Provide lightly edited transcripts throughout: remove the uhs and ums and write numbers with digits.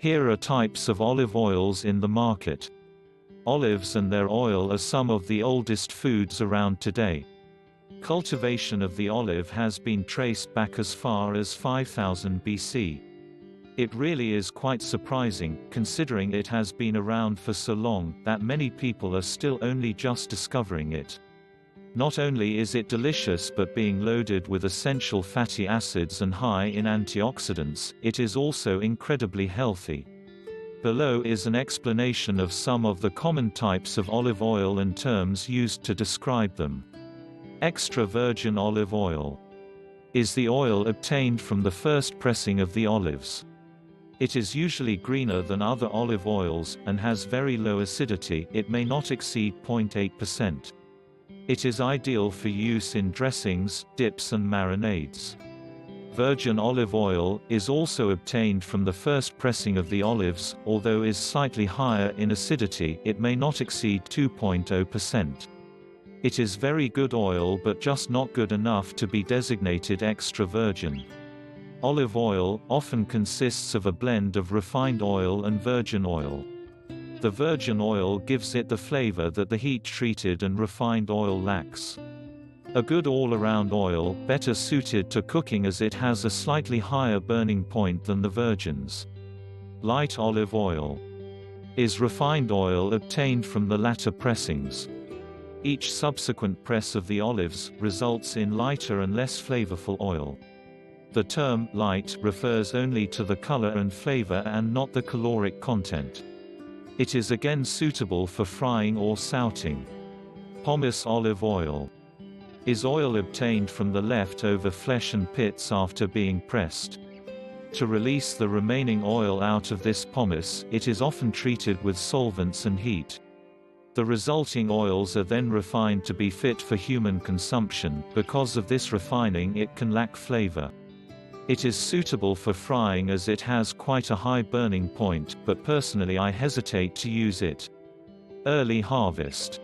Here are types of olive oils in the market. Olives and their oil are some of the oldest foods around today. Cultivation of the olive has been traced back as far as 5000 BC. It really is quite surprising, considering it has been around for so long, that many people are still only just discovering it. Not only is it delicious but being loaded with essential fatty acids and high in antioxidants, it is also incredibly healthy. Below is an explanation of some of the common types of olive oil and terms used to describe them. Extra virgin olive oil is the oil obtained from the first pressing of the olives. It is usually greener than other olive oils, and has very low acidity. It may not exceed 0.8%. It is ideal for use in dressings, dips and marinades. Virgin olive oil is also obtained from the first pressing of the olives, although is slightly higher in acidity. It may not exceed 2.0%. It is very good oil but just not good enough to be designated extra virgin. Olive oil often consists of a blend of refined oil and virgin oil. The virgin oil gives it the flavor that the heat-treated and refined oil lacks. A good all-around oil, better suited to cooking as it has a slightly higher burning point than the virgins. Light olive oil is refined oil obtained from the latter pressings. Each subsequent press of the olives results in lighter and less flavorful oil. The term light refers only to the color and flavor and not the caloric content. It is again suitable for frying or sautéing. Pomace olive oil is oil obtained from the leftover flesh and pits after being pressed. To release the remaining oil out of this pomace, it is often treated with solvents and heat. The resulting oils are then refined to be fit for human consumption. Because of this refining, it can lack flavor. It is suitable for frying as it has quite a high burning point, but personally I hesitate to use it. Early harvest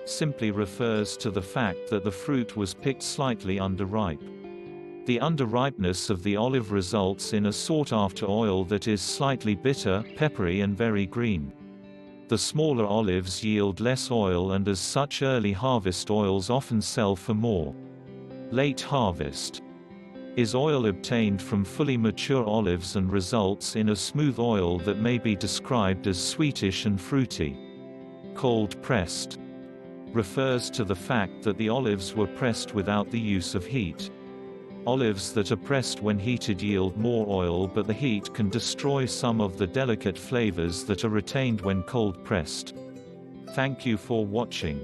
simply refers to the fact that the fruit was picked slightly underripe. The underripeness of the olive results in a sought-after oil that is slightly bitter, peppery and very green. The smaller olives yield less oil, and as such early harvest oils often sell for more. Late harvest is oil obtained from fully mature olives and results in a smooth oil that may be described as sweetish and fruity. Cold pressed refers to the fact that the olives were pressed without the use of heat. Olives that are pressed when heated yield more oil, but the heat can destroy some of the delicate flavors that are retained when cold pressed. Thank you for watching.